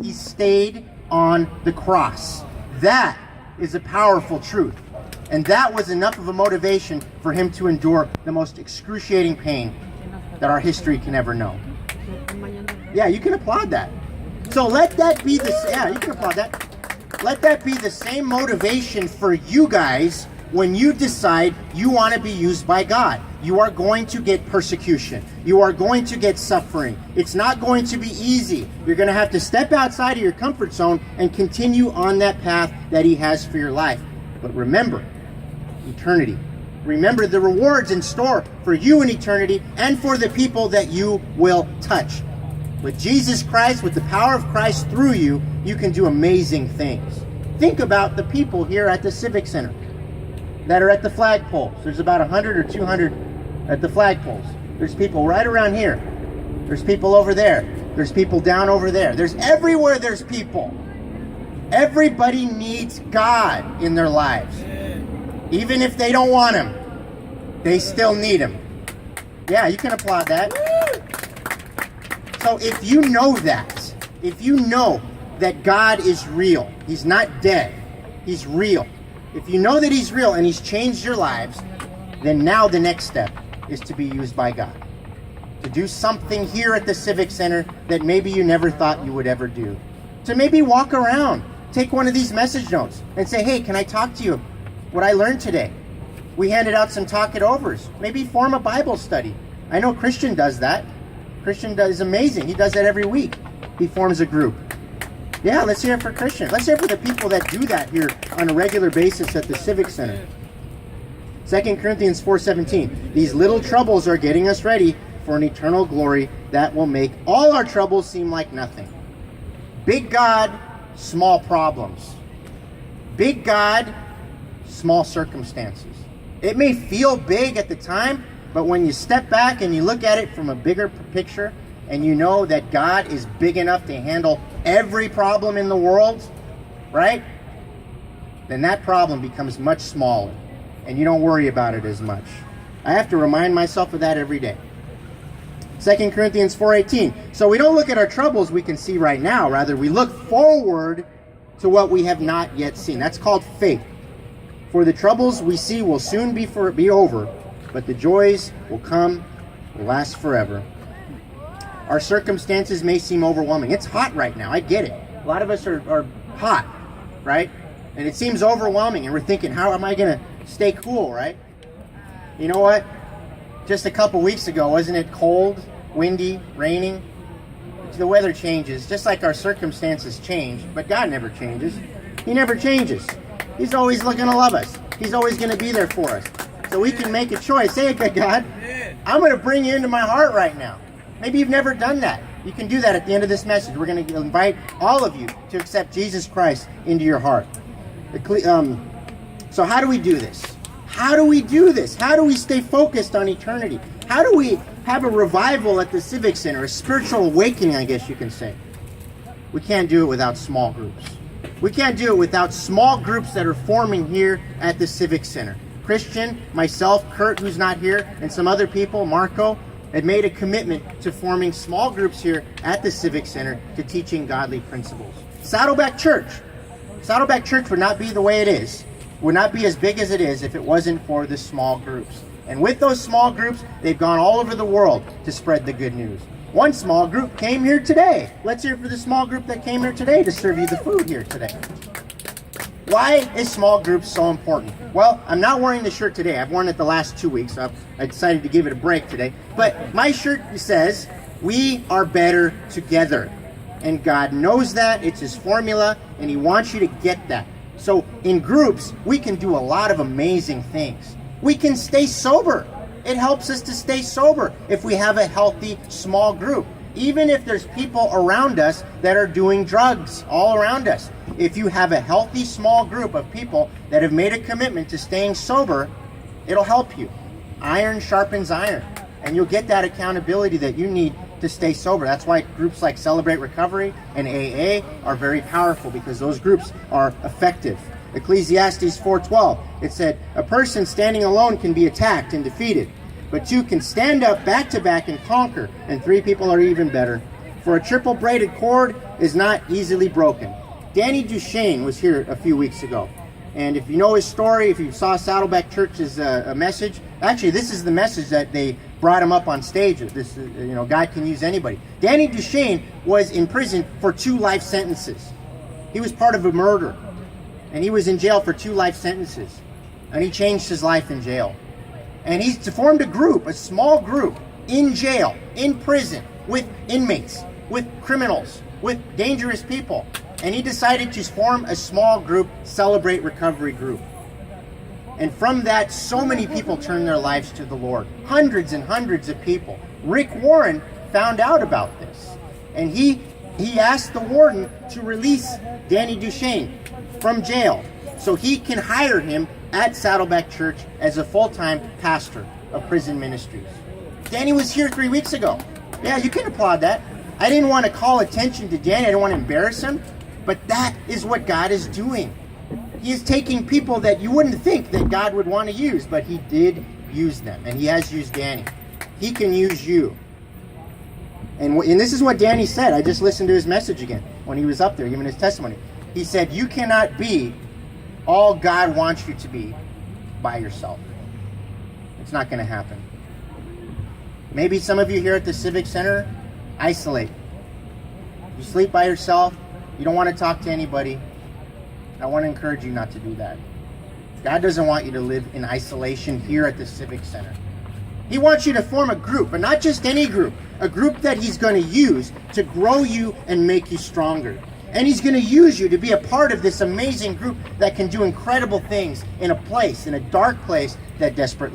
He stayed on the cross. That is a powerful truth. And that was enough of a motivation for him to endure the most excruciating pain that our history can ever know. Yeah, you can applaud that. So let that be you can applaud that. Let that be the same motivation for you guys when you decide you want to be used by God. You are going to get persecution. You are going to get suffering. It's not going to be easy. You're going to have to step outside of your comfort zone and continue on that path that he has for your life. But remember, eternity. Remember the rewards in store for you in eternity and for the people that you will touch. With Jesus Christ, with the power of Christ through you, you can do amazing things. Think about the people here at the Civic Center that are at the flagpoles. There's about 100 or 200 at the flagpoles. There's people right around here. There's people over there. There's people down over there. There's everywhere there's people. Everybody needs God in their lives. Even if they don't want him, they still need him. Yeah, you can applaud that. So if you know that, if you know that God is real, he's not dead, he's real. If you know that he's real and he's changed your lives, then now the next step is to be used by God. To do something here at the Civic Center that maybe you never thought you would ever do. To maybe walk around, take one of these message notes and say, hey, can I talk to you what I learned today? We handed out some talk it overs. Maybe form a Bible study. I know Christian does that. Christian is amazing. He does that every week. He forms a group. Yeah, let's hear it for Christian. Let's hear it for the people that do that here on a regular basis at the Civic Center. 2 Corinthians 4:17. These little troubles are getting us ready for an eternal glory that will make all our troubles seem like nothing. Big God, small problems. Big God, small circumstances. It may feel big at the time, but when you step back and you look at it from a bigger picture, and you know that God is big enough to handle every problem in the world, right? Then that problem becomes much smaller, and you don't worry about it as much. I have to remind myself of that every day. 2 Corinthians 4:18. So we don't look at our troubles we can see right now. Rather, we look forward to what we have not yet seen. That's called faith. For the troubles we see will soon be over, but the joys will come, will last forever. Our circumstances may seem overwhelming. It's hot right now. I get it. A lot of us are hot, right? And it seems overwhelming, and we're thinking, how am I going to stay cool, right? You know what? Just a couple weeks ago, wasn't it cold, windy, raining? The weather changes, just like our circumstances change, but God never changes. He never changes. He's always looking to love us. He's always going to be there for us. So we can make a choice. Say, okay, God, I'm going to bring you into my heart right now. Maybe you've never done that. You can do that at the end of this message. We're going to invite all of you to accept Jesus Christ into your heart. So how do we do this? How do we do this? How do we stay focused on eternity? How do we have a revival at the Civic Center, a spiritual awakening, I guess you can say? We can't do it without small groups. We can't do it without small groups that are forming here at the Civic Center. Christian, myself, Kurt, who's not here, and some other people, Marco, had made a commitment to forming small groups here at the Civic Center to teaching godly principles. Saddleback Church would not be the way it is, would not be as big as it is if it wasn't for the small groups. And with those small groups, they've gone all over the world to spread the good news. One small group came here today. Let's hear for the small group that came here today to serve you the food here today. Why is small groups so important? Well, I'm not wearing the shirt today. I've worn it the last 2 weeks. So I decided to give it a break today. But my shirt says, we are better together. And God knows that. It's his formula, and he wants you to get that. So in groups, we can do a lot of amazing things. We can stay sober. It helps us to stay sober if we have a healthy small group. Even if there's people around us that are doing drugs all around us. If you have a healthy small group of people that have made a commitment to staying sober, it'll help you. Iron sharpens iron. And you'll get that accountability that you need to stay sober. That's why groups like Celebrate Recovery and AA are very powerful, because those groups are effective. Ecclesiastes 4:12, it said, a person standing alone can be attacked and defeated, but two can stand up back to back and conquer, and three people are even better. For a triple braided cord is not easily broken. Danny Duchesne was here a few weeks ago. And if you know his story, if you saw Saddleback Church's message, actually this is the message that they brought him up on stage. This, God can use anybody. Danny Duchesne was in prison for 2 life sentences. He was part of a murder, and he was in jail for 2 life sentences. And he changed his life in jail. And he's formed a group, a small group, in jail, in prison, with inmates, with criminals, with dangerous people. And he decided to form a small group, Celebrate Recovery Group. And from that, so many people turned their lives to the Lord. Hundreds and hundreds of people. Rick Warren found out about this. And he asked the warden to release Danny Duchesne from jail so he can hire him at Saddleback Church as a full-time pastor of prison ministries. Danny was here 3 weeks ago. Yeah, you can applaud that. I didn't want to call attention to Danny. I didn't want to embarrass him. But that is what God is doing. He is taking people that you wouldn't think that God would want to use, but he did use them. And he has used Danny. He can use you. And this is what Danny said. I just listened to his message again when he was up there giving his testimony. He said, you cannot be all God wants you to be by yourself. It's not going to happen. Maybe some of you here at the Civic Center isolate. You sleep by yourself. You don't want to talk to anybody. I want to encourage you not to do that. God doesn't want you to live in isolation here at the Civic Center. He wants you to form a group, but not just any group. A group that he's going to use to grow you and make you stronger. And he's going to use you to be a part of this amazing group that can do incredible things in a dark place that desperately